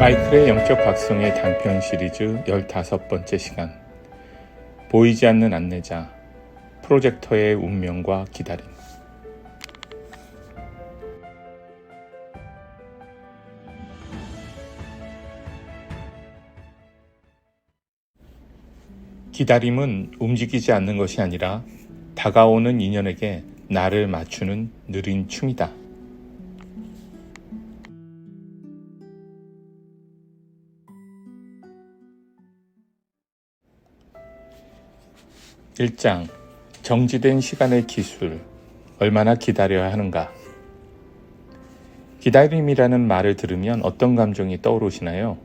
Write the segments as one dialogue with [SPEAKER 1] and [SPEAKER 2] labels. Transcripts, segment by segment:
[SPEAKER 1] 마이클의 영적 각성의 단편 시리즈 15번째 시간. 보이지 않는 안내자, 프로젝터의 운명과 기다림. 기다림은 움직이지 않는 것이 아니라 다가오는 인연에게 나를 맞추는 느린 춤이다. 1장. 정지된 시간의 기술. 얼마나 기다려야 하는가? 기다림이라는 말을 들으면 어떤 감정이 떠오르시나요?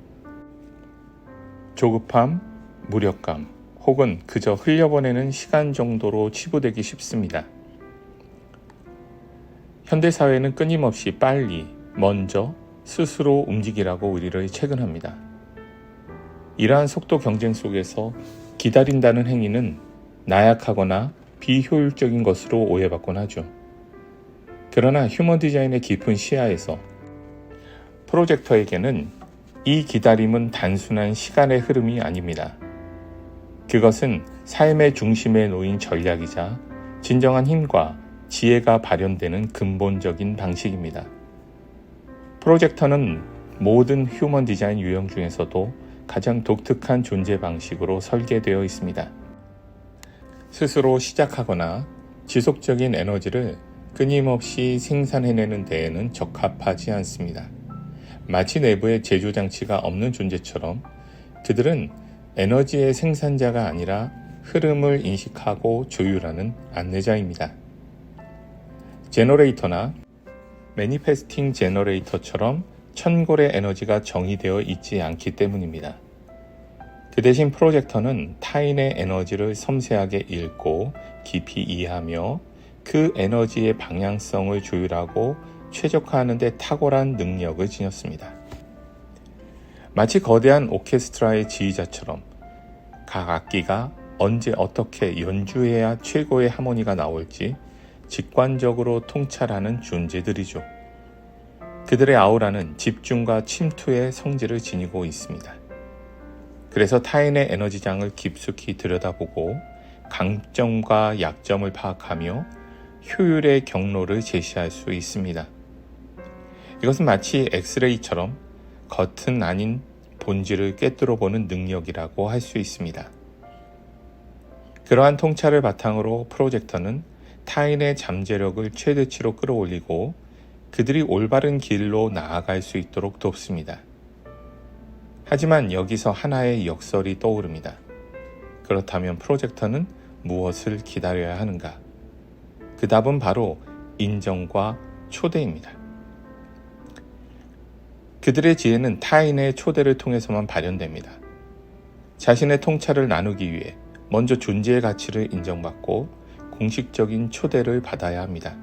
[SPEAKER 1] 조급함, 무력감, 혹은 그저 흘려보내는 시간 정도로 치부되기 쉽습니다. 현대사회는 끊임없이 빨리, 먼저, 스스로 움직이라고 우리를 체근합니다. 이러한 속도 경쟁 속에서 기다린다는 행위는 나약하거나 비효율적인 것으로 오해받곤 하죠. 그러나 휴먼 디자인의 깊은 시야에서 프로젝터에게는 이 기다림은 단순한 시간의 흐름이 아닙니다. 그것은 삶의 중심에 놓인 전략이자 진정한 힘과 지혜가 발현되는 근본적인 방식입니다. 프로젝터는 모든 휴먼 디자인 유형 중에서도 가장 독특한 존재 방식으로 설계되어 있습니다. 스스로 시작하거나 지속적인 에너지를 끊임없이 생산해내는 데에는 적합하지 않습니다. 마치 내부에 제조장치가 없는 존재처럼 그들은 에너지의 생산자가 아니라 흐름을 인식하고 조율하는 안내자입니다. 제너레이터나 매니페스팅 제너레이터처럼 천골의 에너지가 정의되어 있지 않기 때문입니다. 그 대신 프로젝터는 타인의 에너지를 섬세하게 읽고 깊이 이해하며 그 에너지의 방향성을 조율하고 최적화하는 데 탁월한 능력을 지녔습니다. 마치 거대한 오케스트라의 지휘자처럼 각 악기가 언제 어떻게 연주해야 최고의 하모니가 나올지 직관적으로 통찰하는 존재들이죠. 그들의 아우라는 집중과 침투의 성질을 지니고 있습니다. 그래서 타인의 에너지장을 깊숙이 들여다보고 강점과 약점을 파악하며 효율의 경로를 제시할 수 있습니다. 이것은 마치 엑스레이처럼 겉은 아닌 본질을 꿰뚫어보는 능력이라고 할 수 있습니다. 그러한 통찰을 바탕으로 프로젝터는 타인의 잠재력을 최대치로 끌어올리고 그들이 올바른 길로 나아갈 수 있도록 돕습니다. 하지만 여기서 하나의 역설이 떠오릅니다. 그렇다면 프로젝터는 무엇을 기다려야 하는가? 그 답은 바로 인정과 초대입니다. 그들의 지혜는 타인의 초대를 통해서만 발현됩니다. 자신의 통찰을 나누기 위해 먼저 존재의 가치를 인정받고 공식적인 초대를 받아야 합니다.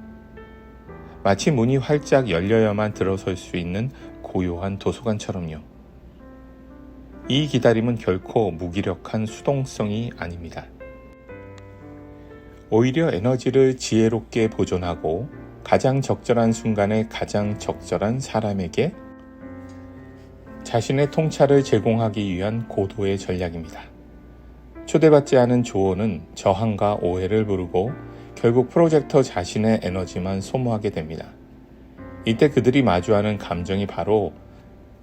[SPEAKER 1] 마치 문이 활짝 열려야만 들어설 수 있는 고요한 도서관처럼요. 이 기다림은 결코 무기력한 수동성이 아닙니다. 오히려 에너지를 지혜롭게 보존하고 가장 적절한 순간에 가장 적절한 사람에게 자신의 통찰을 제공하기 위한 고도의 전략입니다. 초대받지 않은 조언은 저항과 오해를 부르고 결국 프로젝터 자신의 에너지만 소모하게 됩니다. 이때 그들이 마주하는 감정이 바로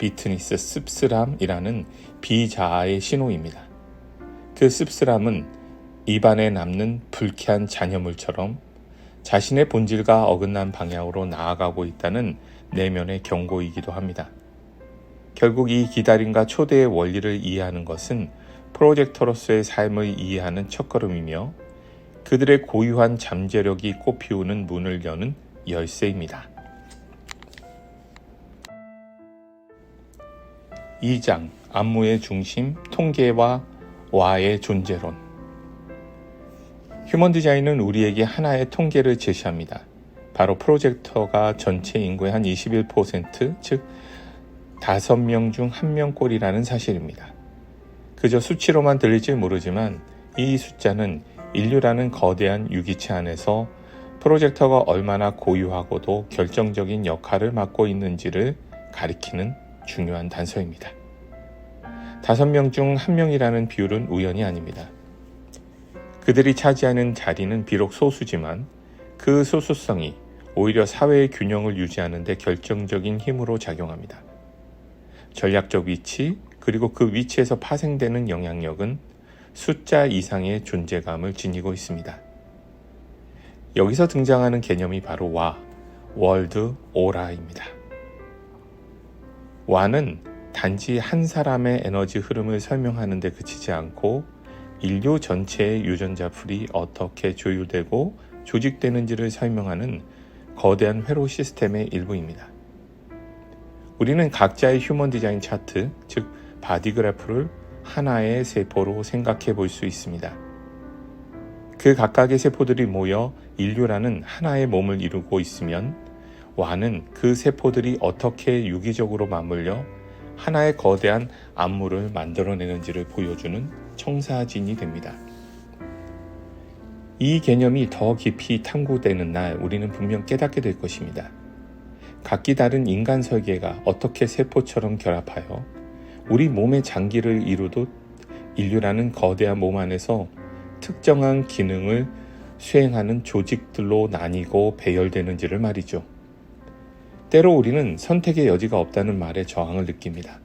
[SPEAKER 1] 비트니스 씁쓸함이라는 비자아의 신호입니다. 그 씁쓸함은 입안에 남는 불쾌한 잔여물처럼 자신의 본질과 어긋난 방향으로 나아가고 있다는 내면의 경고이기도 합니다. 결국 이 기다림과 초대의 원리를 이해하는 것은 프로젝터로서의 삶을 이해하는 첫걸음이며 그들의 고유한 잠재력이 꽃피우는 문을 여는 열쇠입니다. 2장. 안무의 중심, 통계와 와의 존재론. 휴먼 디자인은 우리에게 하나의 통계를 제시합니다. 바로 프로젝터가 전체 인구의 한 21%, 즉 5명 중 1명꼴이라는 사실입니다. 그저 수치로만 들릴지 모르지만 이 숫자는 인류라는 거대한 유기체 안에서 프로젝터가 얼마나 고유하고도 결정적인 역할을 맡고 있는지를 가리키는 중요한 단서입니다. 5명 중 1명이라는 비율은 우연이 아닙니다. 그들이 차지하는 자리는 비록 소수지만 그 소수성이 오히려 사회의 균형을 유지하는 데 결정적인 힘으로 작용합니다. 전략적 위치, 그리고 그 위치에서 파생되는 영향력은 숫자 이상의 존재감을 지니고 있습니다. 여기서 등장하는 개념이 바로 월드 오라입니다. 와는 단지 한 사람의 에너지 흐름을 설명하는 데 그치지 않고 인류 전체의 유전자 풀이 어떻게 조율되고 조직되는지를 설명하는 거대한 회로 시스템의 일부입니다. 우리는 각자의 휴먼 디자인 차트, 즉 바디그래프를 하나의 세포로 생각해 볼 수 있습니다. 그 각각의 세포들이 모여 인류라는 하나의 몸을 이루고 있으면 와는 그 세포들이 어떻게 유기적으로 맞물려 하나의 거대한 안무를 만들어내는지를 보여주는 청사진이 됩니다. 이 개념이 더 깊이 탐구되는 날 우리는 분명 깨닫게 될 것입니다. 각기 다른 인간 설계가 어떻게 세포처럼 결합하여 우리 몸의 장기를 이루듯 인류라는 거대한 몸 안에서 특정한 기능을 수행하는 조직들로 나뉘고 배열되는지를 말이죠. 때로 우리는 선택의 여지가 없다는 말에 저항을 느낍니다.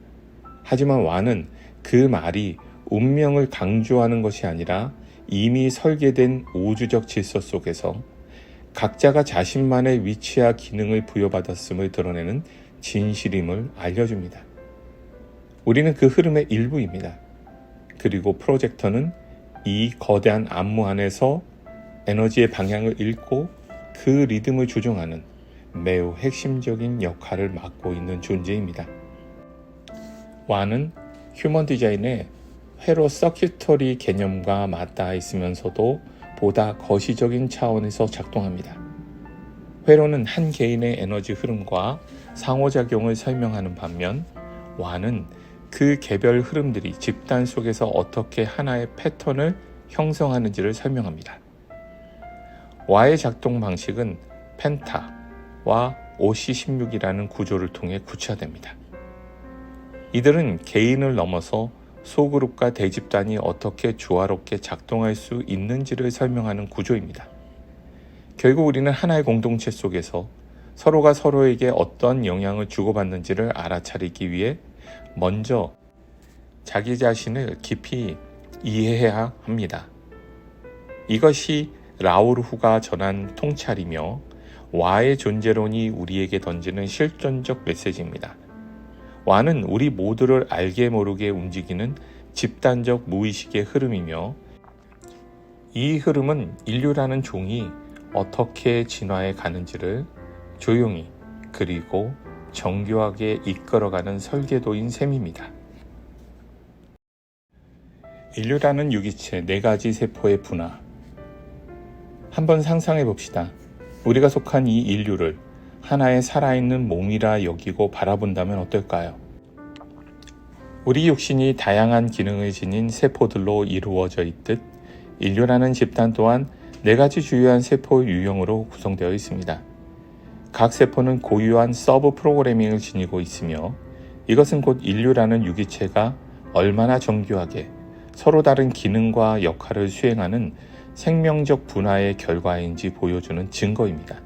[SPEAKER 1] 하지만 와는 그 말이 운명을 강조하는 것이 아니라 이미 설계된 우주적 질서 속에서 각자가 자신만의 위치와 기능을 부여받았음을 드러내는 진실임을 알려줍니다. 우리는 그 흐름의 일부입니다. 그리고 프로젝터는 이 거대한 안무 안에서 에너지의 방향을 읽고 그 리듬을 조종하는 매우 핵심적인 역할을 맡고 있는 존재입니다. 와는 휴먼 디자인의 회로 서큐터리 개념과 맞닿아 있으면서도 보다 거시적인 차원에서 작동합니다. 회로는 한 개인의 에너지 흐름과 상호작용을 설명하는 반면 와는 그 개별 흐름들이 집단 속에서 어떻게 하나의 패턴을 형성하는지를 설명합니다. 와의 작동 방식은 펜타와 OC16이라는 구조를 통해 구체화됩니다. 이들은 개인을 넘어서 소그룹과 대집단이 어떻게 조화롭게 작동할 수 있는지를 설명하는 구조입니다. 결국 우리는 하나의 공동체 속에서 서로가 서로에게 어떤 영향을 주고받는지를 알아차리기 위해 먼저 자기 자신을 깊이 이해해야 합니다. 이것이 라우르후가 전한 통찰이며 와의 존재론이 우리에게 던지는 실존적 메시지입니다. 와는 우리 모두를 알게 모르게 움직이는 집단적 무의식의 흐름이며 이 흐름은 인류라는 종이 어떻게 진화해 가는지를 조용히 그리고 정교하게 이끌어가는 설계도인 셈입니다. 인류라는 유기체 4가지 세포의 분화. 한번 상상해 봅시다. 우리가 속한 이 인류를 하나의 살아있는 몸이라 여기고 바라본다면 어떨까요? 우리 육신이 다양한 기능을 지닌 세포들로 이루어져 있듯 인류라는 집단 또한 4가지 주요한 세포 유형으로 구성되어 있습니다. 각 세포는 고유한 서브 프로그래밍을 지니고 있으며 이것은 곧 인류라는 유기체가 얼마나 정교하게 서로 다른 기능과 역할을 수행하는 생명적 분화의 결과인지 보여주는 증거입니다.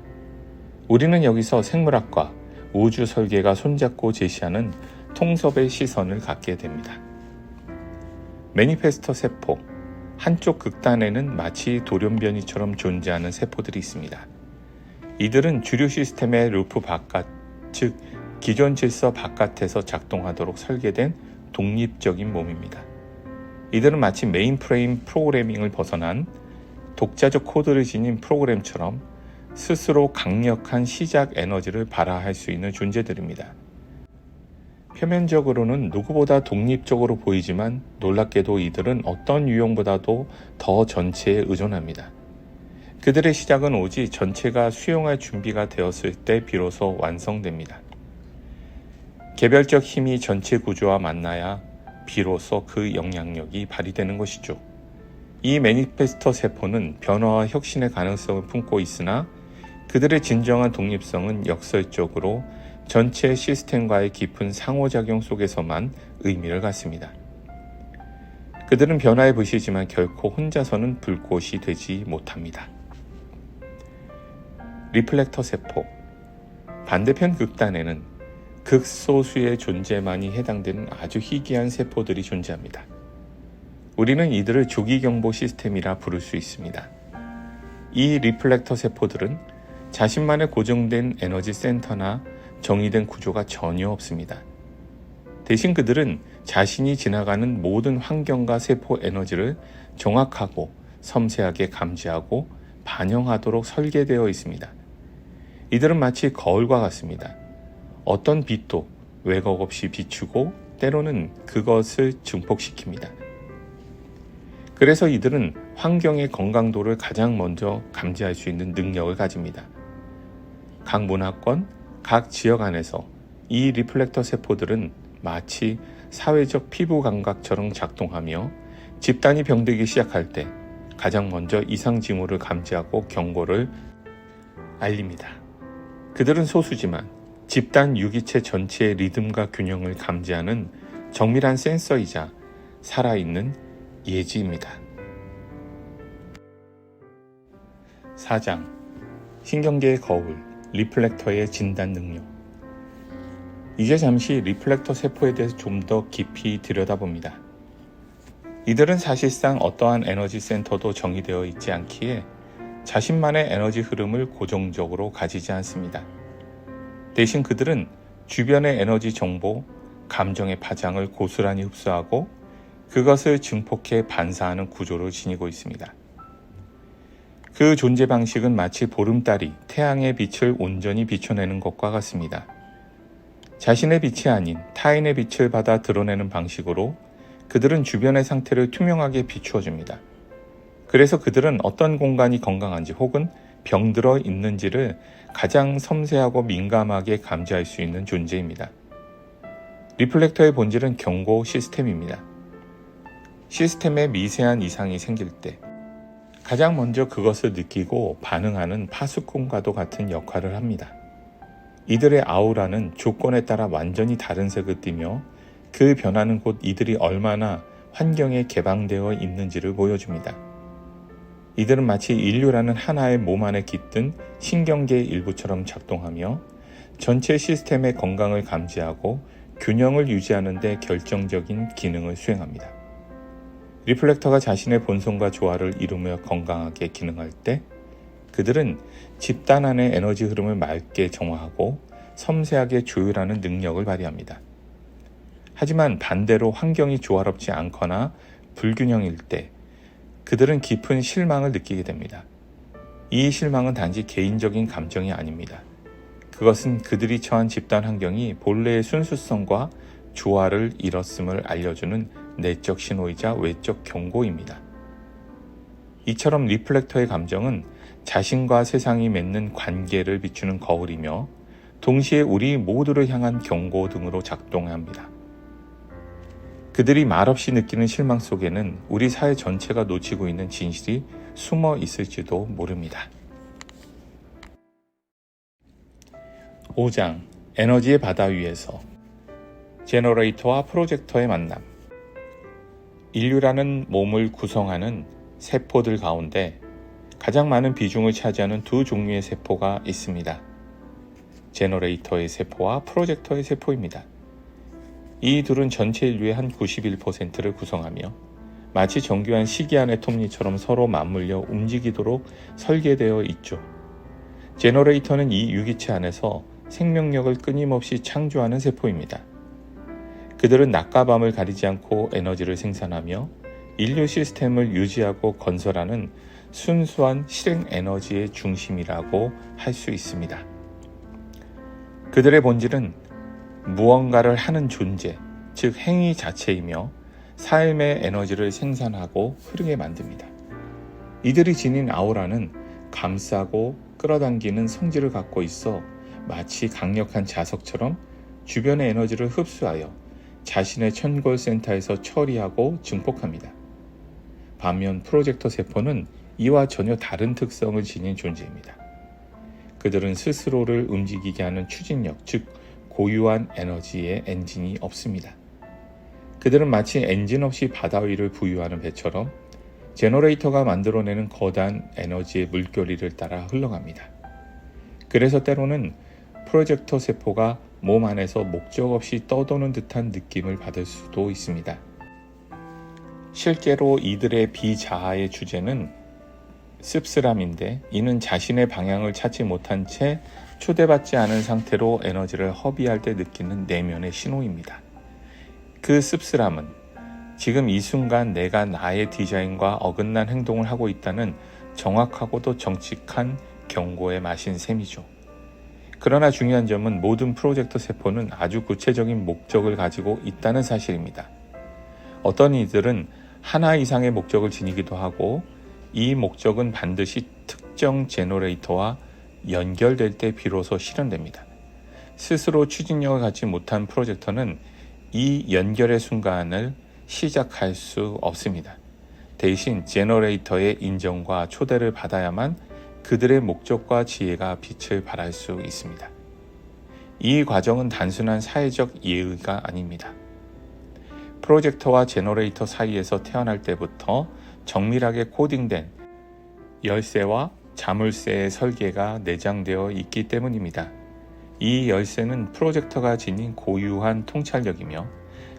[SPEAKER 1] 우리는 여기서 생물학과 우주 설계가 손잡고 제시하는 통섭의 시선을 갖게 됩니다. 매니페스터 세포, 한쪽 극단에는 마치 돌연변이처럼 존재하는 세포들이 있습니다. 이들은 주류 시스템의 루프 바깥, 즉 기존 질서 바깥에서 작동하도록 설계된 독립적인 몸입니다. 이들은 마치 메인프레임 프로그래밍을 벗어난 독자적 코드를 지닌 프로그램처럼 스스로 강력한 시작 에너지를 발화할 수 있는 존재들입니다. 표면적으로는 누구보다 독립적으로 보이지만 놀랍게도 이들은 어떤 유형보다도 더 전체에 의존합니다. 그들의 시작은 오직 전체가 수용할 준비가 되었을 때 비로소 완성됩니다. 개별적 힘이 전체 구조와 만나야 비로소 그 영향력이 발휘되는 것이죠. 이 매니페스터 세포는 변화와 혁신의 가능성을 품고 있으나 그들의 진정한 독립성은 역설적으로 전체 시스템과의 깊은 상호작용 속에서만 의미를 갖습니다. 그들은 변화에 부시지만 결코 혼자서는 불꽃이 되지 못합니다. 리플렉터 세포. 반대편 극단에는 극소수의 존재만이 해당되는 아주 희귀한 세포들이 존재합니다. 우리는 이들을 조기경보 시스템이라 부를 수 있습니다. 이 리플렉터 세포들은 자신만의 고정된 에너지 센터나 정의된 구조가 전혀 없습니다. 대신 그들은 자신이 지나가는 모든 환경과 세포 에너지를 정확하고 섬세하게 감지하고 반영하도록 설계되어 있습니다. 이들은 마치 거울과 같습니다. 어떤 빛도 왜곡 없이 비추고 때로는 그것을 증폭시킵니다. 그래서 이들은 환경의 건강도를 가장 먼저 감지할 수 있는 능력을 가집니다. 각 문화권, 각 지역 안에서 이 리플렉터 세포들은 마치 사회적 피부 감각처럼 작동하며 집단이 병들기 시작할 때 가장 먼저 이상 징후를 감지하고 경고를 알립니다. 그들은 소수지만 집단 유기체 전체의 리듬과 균형을 감지하는 정밀한 센서이자 살아있는 예지입니다. 4장 신경계의 거울, 리플렉터의 진단 능력. 이제 잠시 리플렉터 세포에 대해서 좀 더 깊이 들여다봅니다. 이들은 사실상 어떠한 에너지 센터도 정의되어 있지 않기에 자신만의 에너지 흐름을 고정적으로 가지지 않습니다. 대신 그들은 주변의 에너지 정보, 감정의 파장을 고스란히 흡수하고 그것을 증폭해 반사하는 구조를 지니고 있습니다. 그 존재 방식은 마치 보름달이 태양의 빛을 온전히 비춰내는 것과 같습니다. 자신의 빛이 아닌 타인의 빛을 받아 드러내는 방식으로 그들은 주변의 상태를 투명하게 비추어줍니다. 그래서 그들은 어떤 공간이 건강한지 혹은 병들어 있는지를 가장 섬세하고 민감하게 감지할 수 있는 존재입니다. 리플렉터의 본질은 경고 시스템입니다. 시스템에 미세한 이상이 생길 때 가장 먼저 그것을 느끼고 반응하는 파수꾼과도 같은 역할을 합니다. 이들의 아우라는 조건에 따라 완전히 다른 색을 띠며 그 변화는 곧 이들이 얼마나 환경에 개방되어 있는지를 보여줍니다. 이들은 마치 인류라는 하나의 몸 안에 깃든 신경계의 일부처럼 작동하며 전체 시스템의 건강을 감지하고 균형을 유지하는 데 결정적인 기능을 수행합니다. 리플렉터가 자신의 본성과 조화를 이루며 건강하게 기능할 때 그들은 집단 안의 에너지 흐름을 맑게 정화하고 섬세하게 조율하는 능력을 발휘합니다. 하지만 반대로 환경이 조화롭지 않거나 불균형일 때 그들은 깊은 실망을 느끼게 됩니다. 이 실망은 단지 개인적인 감정이 아닙니다. 그것은 그들이 처한 집단 환경이 본래의 순수성과 조화를 잃었음을 알려주는 내적 신호이자 외적 경고입니다. 이처럼 리플렉터의 감정은 자신과 세상이 맺는 관계를 비추는 거울이며 동시에 우리 모두를 향한 경고 등으로 작동합니다. 그들이 말없이 느끼는 실망 속에는 우리 사회 전체가 놓치고 있는 진실이 숨어 있을지도 모릅니다. 5장 에너지의 바다 위에서 제너레이터와 프로젝터의 만남. 인류라는 몸을 구성하는 세포들 가운데 가장 많은 비중을 차지하는 두 종류의 세포가 있습니다. 제너레이터의 세포와 프로젝터의 세포입니다. 이 둘은 전체 인류의 한 91%를 구성하며 마치 정교한 시계 안의 톱니처럼 서로 맞물려 움직이도록 설계되어 있죠. 제너레이터는 이 유기체 안에서 생명력을 끊임없이 창조하는 세포입니다. 그들은 낮과 밤을 가리지 않고 에너지를 생산하며 인류 시스템을 유지하고 건설하는 순수한 실행 에너지의 중심이라고 할 수 있습니다. 그들의 본질은 무언가를 하는 존재, 즉 행위 자체이며 삶의 에너지를 생산하고 흐르게 만듭니다. 이들이 지닌 아우라는 감싸고 끌어당기는 성질을 갖고 있어 마치 강력한 자석처럼 주변의 에너지를 흡수하여 자신의 천골 센터에서 처리하고 증폭합니다. 반면 프로젝터 세포는 이와 전혀 다른 특성을 지닌 존재입니다. 그들은 스스로를 움직이게 하는 추진력, 즉 고유한 에너지의 엔진이 없습니다. 그들은 마치 엔진 없이 바다 위를 부유하는 배처럼 제너레이터가 만들어내는 거대한 에너지의 물결이를 따라 흘러갑니다. 그래서 때로는 프로젝터 세포가 몸 안에서 목적 없이 떠도는 듯한 느낌을 받을 수도 있습니다. 실제로 이들의 비자아의 주제는 씁쓸함인데, 이는 자신의 방향을 찾지 못한 채 초대받지 않은 상태로 에너지를 허비할 때 느끼는 내면의 신호입니다. 그 씁쓸함은 지금 이 순간 내가 나의 디자인과 어긋난 행동을 하고 있다는 정확하고도 정직한 경고의 맛인 셈이죠. 그러나 중요한 점은 모든 프로젝터 세포는 아주 구체적인 목적을 가지고 있다는 사실입니다. 어떤 이들은 하나 이상의 목적을 지니기도 하고, 이 목적은 반드시 특정 제너레이터와 연결될 때 비로소 실현됩니다. 스스로 추진력을 갖지 못한 프로젝터는 이 연결의 순간을 시작할 수 없습니다. 대신 제너레이터의 인정과 초대를 받아야만 그들의 목적과 지혜가 빛을 발할 수 있습니다. 이 과정은 단순한 사회적 예의가 아닙니다. 프로젝터와 제너레이터 사이에서 태어날 때부터 정밀하게 코딩된 열쇠와 자물쇠의 설계가 내장되어 있기 때문입니다. 이 열쇠는 프로젝터가 지닌 고유한 통찰력이며,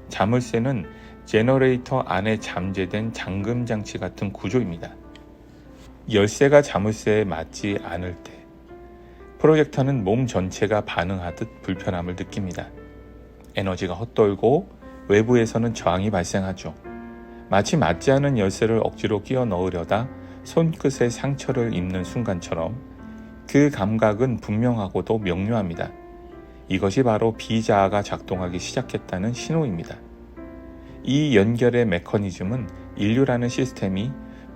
[SPEAKER 1] 자물쇠는 제너레이터 안에 잠재된 잠금 장치 같은 구조입니다. 열쇠가 자물쇠에 맞지 않을 때 프로젝터는 몸 전체가 반응하듯 불편함을 느낍니다. 에너지가 헛돌고 외부에서는 저항이 발생하죠. 마치 맞지 않은 열쇠를 억지로 끼워 넣으려다 손끝에 상처를 입는 순간처럼 그 감각은 분명하고도 명료합니다. 이것이 바로 비자아가 작동하기 시작했다는 신호입니다. 이 연결의 메커니즘은 인류라는 시스템이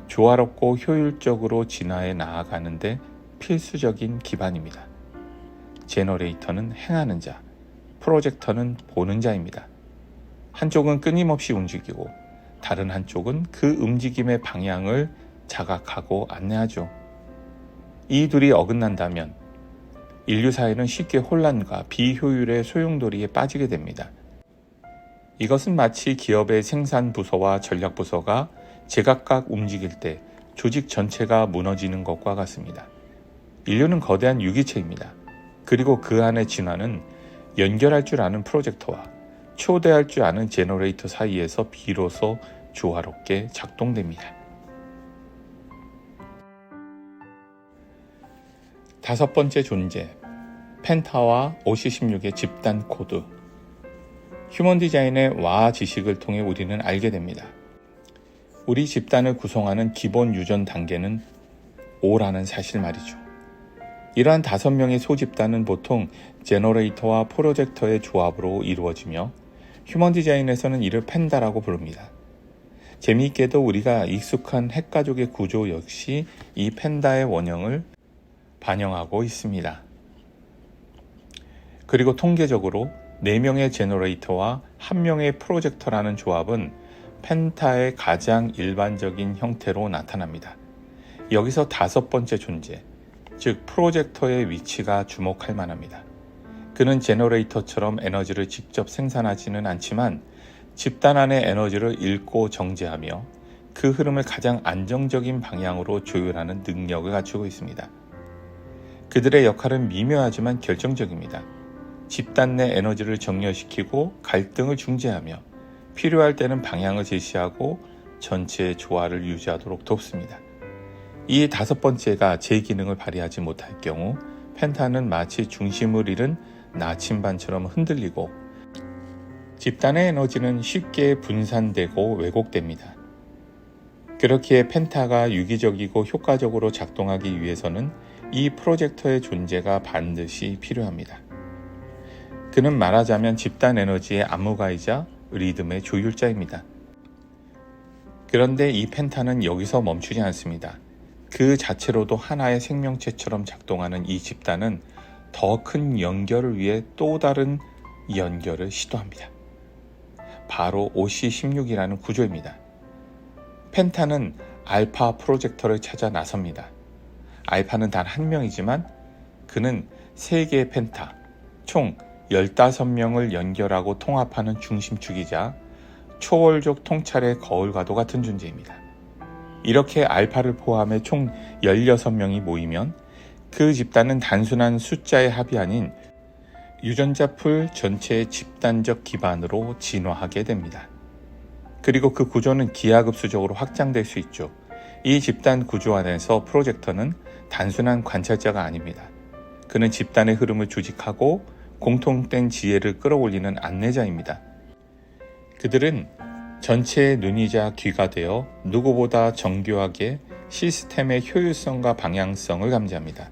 [SPEAKER 1] 조화롭고 효율적으로 진화해 나아가는데 필수적인 기반입니다. 제너레이터는 행하는 자, 프로젝터는 보는 자입니다. 한쪽은 끊임없이 움직이고 다른 한쪽은 그 움직임의 방향을 자각하고 안내하죠. 이 둘이 어긋난다면 인류 사회는 쉽게 혼란과 비효율의 소용돌이에 빠지게 됩니다. 이것은 마치 기업의 생산부서와 전략부서가 제각각 움직일 때 조직 전체가 무너지는 것과 같습니다. 인류는 거대한 유기체입니다. 그리고 그 안의 진화는 연결할 줄 아는 프로젝터와 초대할 줄 아는 제너레이터 사이에서 비로소 조화롭게 작동됩니다. 5번째 존재, 펜타와 OC16의 집단 코드. 휴먼 디자인의 와 지식을 통해 우리는 알게 됩니다. 우리 집단을 구성하는 기본 유전 단계는 O라는 사실 말이죠. 이러한 5명의 소집단은 보통 제너레이터와 프로젝터의 조합으로 이루어지며, 휴먼 디자인에서는 이를 펜다라고 부릅니다. 재미있게도 우리가 익숙한 핵가족의 구조 역시 이 펜다의 원형을 반영하고 있습니다. 그리고 통계적으로 4명의 제너레이터와 1명의 프로젝터라는 조합은 펜타의 가장 일반적인 형태로 나타납니다. 여기서 5번째 존재, 즉 프로젝터의 위치가 주목할 만합니다. 그는 제너레이터처럼 에너지를 직접 생산하지는 않지만 집단 안의 에너지를 읽고 정제하며 그 흐름을 가장 안정적인 방향으로 조율하는 능력을 갖추고 있습니다. 그들의 역할은 미묘하지만 결정적입니다. 집단 내 에너지를 정렬시키고 갈등을 중재하며 필요할 때는 방향을 제시하고 전체의 조화를 유지하도록 돕습니다. 이 5번째가 제 기능을 발휘하지 못할 경우 펜타는 마치 중심을 잃은 나침반처럼 흔들리고 집단의 에너지는 쉽게 분산되고 왜곡됩니다. 그렇기에 펜타가 유기적이고 효과적으로 작동하기 위해서는 이 프로젝터의 존재가 반드시 필요합니다. 그는 말하자면 집단 에너지의 안무가이자 리듬의 조율자입니다. 그런데 이 펜타는 여기서 멈추지 않습니다. 그 자체로도 하나의 생명체처럼 작동하는 이 집단은 더 큰 연결을 위해 또 다른 연결을 시도합니다. 바로 OC16이라는 구조입니다. 펜타는 알파 프로젝터를 찾아 나섭니다. 알파는 단 1명이지만 그는 3개의 펜타, 총 15명을 연결하고 통합하는 중심축이자 초월적 통찰의 거울과도 같은 존재입니다. 이렇게 알파를 포함해 총 16명이 모이면 그 집단은 단순한 숫자의 합이 아닌 유전자 풀 전체의 집단적 기반으로 진화하게 됩니다. 그리고 그 구조는 기하급수적으로 확장될 수 있죠. 이 집단 구조 안에서 프로젝터는 단순한 관찰자가 아닙니다. 그는 집단의 흐름을 조직하고 공통된 지혜를 끌어올리는 안내자입니다. 그들은 전체의 눈이자 귀가 되어 누구보다 정교하게 시스템의 효율성과 방향성을 감지합니다.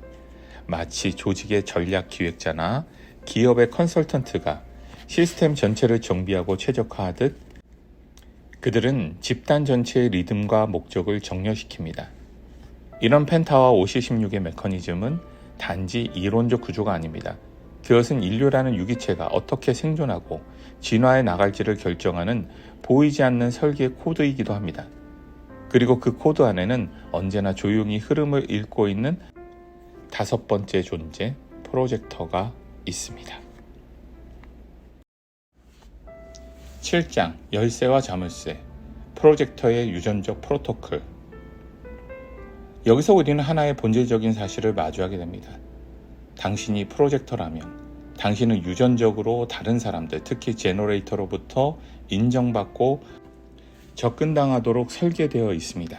[SPEAKER 1] 마치 조직의 전략 기획자나 기업의 컨설턴트가 시스템 전체를 정비하고 최적화하듯 그들은 집단 전체의 리듬과 목적을 정렬시킵니다. 이런 펜타와 OC16의 메커니즘은 단지 이론적 구조가 아닙니다. 그것은 인류라는 유기체가 어떻게 생존하고 진화해 나갈지를 결정하는 보이지 않는 설계 코드이기도 합니다. 그리고 그 코드 안에는 언제나 조용히 흐름을 읽고 있는 5번째 존재, 프로젝터가 있습니다. 7장 열쇠와 자물쇠, 프로젝터의 유전적 프로토콜. 여기서 우리는 하나의 본질적인 사실을 마주하게 됩니다. 당신이 프로젝터라면 당신은 유전적으로 다른 사람들, 특히 제너레이터로부터 인정받고 접근당하도록 설계되어 있습니다.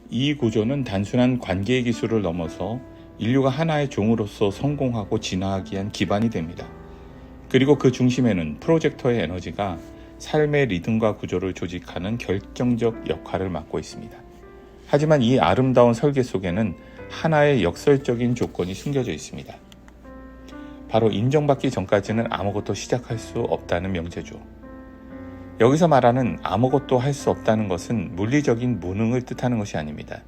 [SPEAKER 1] 이 구조는 단순한 관계의 기술을 넘어서 인류가 하나의 종으로서 성공하고 진화하기 위한 기반이 됩니다. 그리고 그 중심에는 프로젝터의 에너지가 삶의 리듬과 구조를 조직하는 결정적 역할을 맡고 있습니다. 하지만 이 아름다운 설계 속에는 하나의 역설적인 조건이 숨겨져 있습니다. 바로 인정받기 전까지는 아무것도 시작할 수 없다는 명제죠. 여기서 말하는 아무것도 할 수 없다는 것은 물리적인 무능을 뜻하는 것이 아닙니다.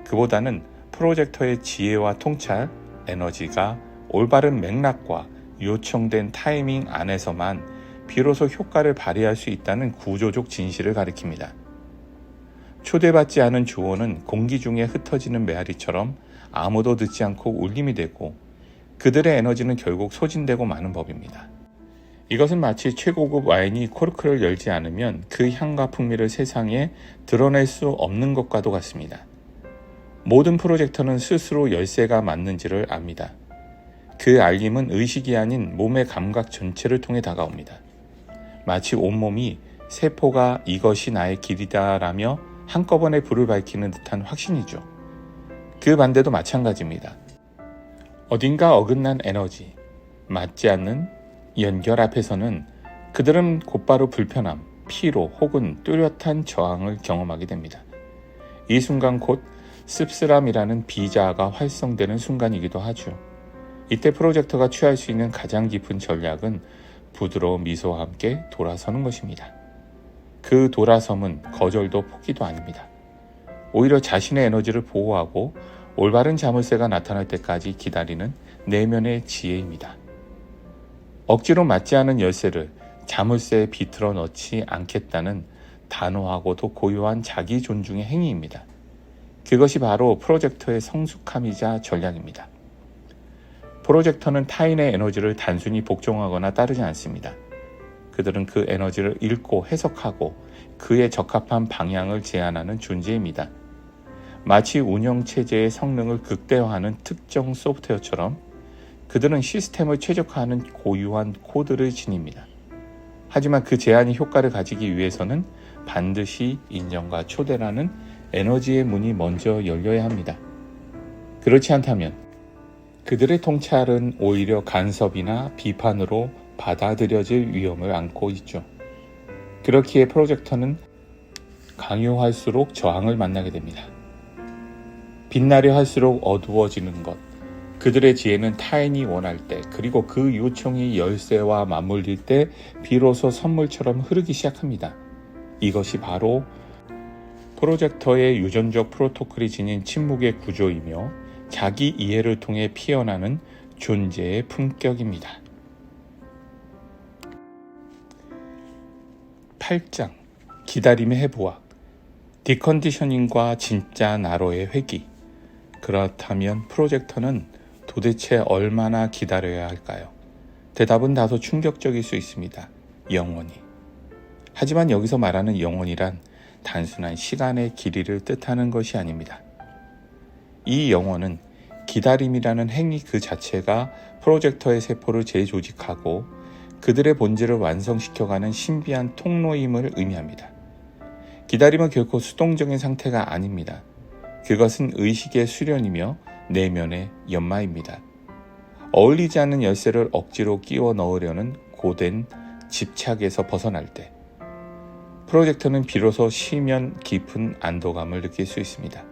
[SPEAKER 1] 그보다는 프로젝터의 지혜와 통찰, 에너지가 올바른 맥락과 요청된 타이밍 안에서만 비로소 효과를 발휘할 수 있다는 구조적 진실을 가리킵니다. 초대받지 않은 조언은 공기 중에 흩어지는 메아리처럼 아무도 듣지 않고 울림이 되고 그들의 에너지는 결국 소진되고 마는 법입니다. 이것은 마치 최고급 와인이 코르크를 열지 않으면 그 향과 풍미를 세상에 드러낼 수 없는 것과도 같습니다. 모든 프로젝터는 스스로 열쇠가 맞는지를 압니다. 그 알림은 의식이 아닌 몸의 감각 전체를 통해 다가옵니다. 마치 온몸이 세포가 이것이 나의 길이다라며 한꺼번에 불을 밝히는 듯한 확신이죠. 그 반대도 마찬가지입니다. 어딘가 어긋난 에너지, 맞지 않는 연결 앞에서는 그들은 곧바로 불편함, 피로 혹은 뚜렷한 저항을 경험하게 됩니다. 이 순간 곧 씁쓸함이라는 비자아가 활성되는 순간이기도 하죠. 이때 프로젝터가 취할 수 있는 가장 깊은 전략은 부드러운 미소와 함께 돌아서는 것입니다. 그 돌아섬은 거절도 포기도 아닙니다. 오히려 자신의 에너지를 보호하고 올바른 자물쇠가 나타날 때까지 기다리는 내면의 지혜입니다. 억지로 맞지 않은 열쇠를 자물쇠에 비틀어 넣지 않겠다는 단호하고도 고요한 자기 존중의 행위입니다. 그것이 바로 프로젝터의 성숙함이자 전략입니다. 프로젝터는 타인의 에너지를 단순히 복종하거나 따르지 않습니다. 그들은 그 에너지를 읽고 해석하고 그에 적합한 방향을 제안하는 존재입니다. 마치 운영체제의 성능을 극대화하는 특정 소프트웨어처럼 그들은 시스템을 최적화하는 고유한 코드를 지닙니다. 하지만 그 제안이 효과를 가지기 위해서는 반드시 인정과 초대라는 에너지의 문이 먼저 열려야 합니다. 그렇지 않다면 그들의 통찰은 오히려 간섭이나 비판으로 받아들여질 위험을 안고 있죠. 그렇기에 프로젝터는 강요할수록 저항을 만나게 됩니다. 빛나려 할수록 어두워지는 것, 그들의 지혜는 타인이 원할 때 그리고 그 요청이 열쇠와 맞물릴 때 비로소 선물처럼 흐르기 시작합니다. 이것이 바로 프로젝터의 유전적 프로토콜이 지닌 침묵의 구조이며 자기 이해를 통해 피어나는 존재의 품격입니다. 8장 기다림의 해부학, 디컨디셔닝과 진짜 나로의 회귀. 그렇다면 프로젝터는 도대체 얼마나 기다려야 할까요? 대답은 다소 충격적일 수 있습니다. 영원히. 하지만 여기서 말하는 영원이란 단순한 시간의 길이를 뜻하는 것이 아닙니다. 이 영원은 기다림이라는 행위 그 자체가 프로젝터의 세포를 재조직하고 그들의 본질을 완성시켜가는 신비한 통로임을 의미합니다. 기다림은 결코 수동적인 상태가 아닙니다. 그것은 의식의 수련이며 내면의 연마입니다. 어울리지 않는 열쇠를 억지로 끼워 넣으려는 고된 집착에서 벗어날 때 프로젝터는 비로소 쉬면 깊은 안도감을 느낄 수 있습니다.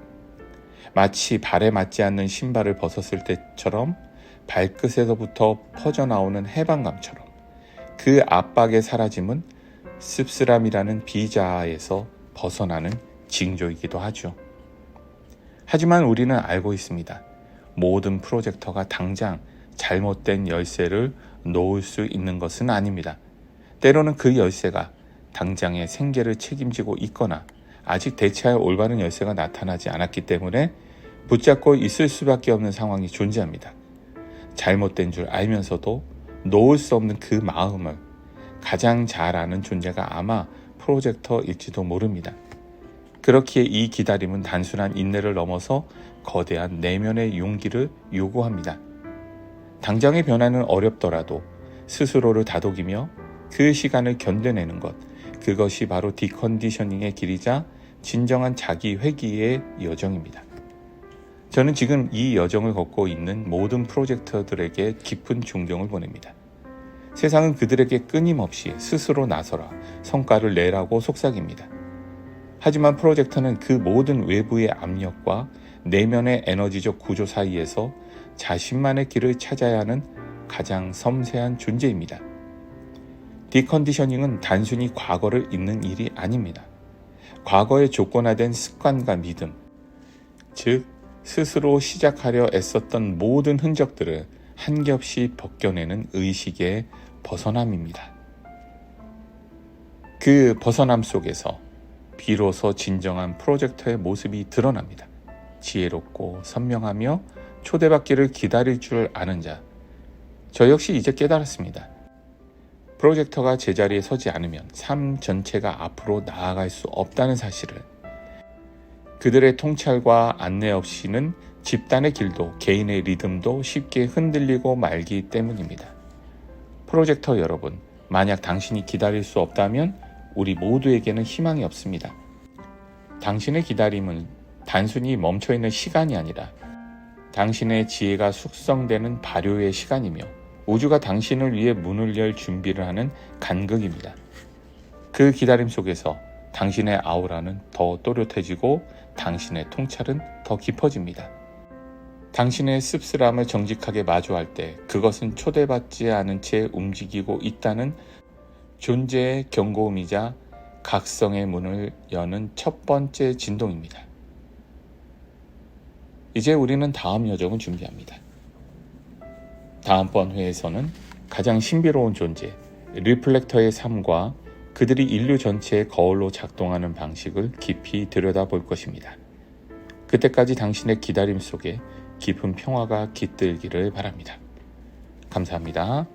[SPEAKER 1] 마치 발에 맞지 않는 신발을 벗었을 때처럼 발끝에서부터 퍼져나오는 해방감처럼 그 압박의 사라짐은 씁쓸함이라는 비자아에서 벗어나는 징조이기도 하죠. 하지만 우리는 알고 있습니다. 모든 프로젝터가 당장 잘못된 열쇠를 놓을 수 있는 것은 아닙니다. 때로는 그 열쇠가 당장의 생계를 책임지고 있거나 아직 대체할 올바른 열쇠가 나타나지 않았기 때문에 붙잡고 있을 수밖에 없는 상황이 존재합니다. 잘못된 줄 알면서도 놓을 수 없는 그 마음을 가장 잘 아는 존재가 아마 프로젝터일지도 모릅니다. 그렇기에 이 기다림은 단순한 인내를 넘어서 거대한 내면의 용기를 요구합니다. 당장의 변화는 어렵더라도 스스로를 다독이며 그 시간을 견뎌내는 것, 그것이 바로 디컨디셔닝의 길이자 진정한 자기 회귀의 여정입니다. 저는 지금 이 여정을 걷고 있는 모든 프로젝터들에게 깊은 존경을 보냅니다. 세상은 그들에게 끊임없이 스스로 나서라, 성과를 내라고 속삭입니다. 하지만 프로젝터는 그 모든 외부의 압력과 내면의 에너지적 구조 사이에서 자신만의 길을 찾아야 하는 가장 섬세한 존재입니다. 디컨디셔닝은 단순히 과거를 잊는 일이 아닙니다. 과거에 조건화된 습관과 믿음, 즉 스스로 시작하려 애썼던 모든 흔적들을 한 겹씩 벗겨내는 의식의 벗어남입니다. 그 벗어남 속에서 비로소 진정한 프로젝터의 모습이 드러납니다. 지혜롭고 선명하며 초대받기를 기다릴 줄 아는 자. 저 역시 이제 깨달았습니다. 프로젝터가 제자리에 서지 않으면 삶 전체가 앞으로 나아갈 수 없다는 사실을. 그들의 통찰과 안내 없이는 집단의 길도 개인의 리듬도 쉽게 흔들리고 말기 때문입니다. 프로젝터 여러분, 만약 당신이 기다릴 수 없다면 우리 모두에게는 희망이 없습니다. 당신의 기다림은 단순히 멈춰있는 시간이 아니라 당신의 지혜가 숙성되는 발효의 시간이며 우주가 당신을 위해 문을 열 준비를 하는 간극입니다. 그 기다림 속에서 당신의 아우라는 더 또렷해지고 당신의 통찰은 더 깊어집니다. 당신의 씁쓸함을 정직하게 마주할 때 그것은 초대받지 않은 채 움직이고 있다는 존재의 경고음이자 각성의 문을 여는 첫 번째 진동입니다. 이제 우리는 다음 여정을 준비합니다. 다음번 회에서는 가장 신비로운 존재, 리플렉터의 삶과 그들이 인류 전체의 거울로 작동하는 방식을 깊이 들여다볼 것입니다. 그때까지 당신의 기다림 속에 깊은 평화가 깃들기를 바랍니다. 감사합니다.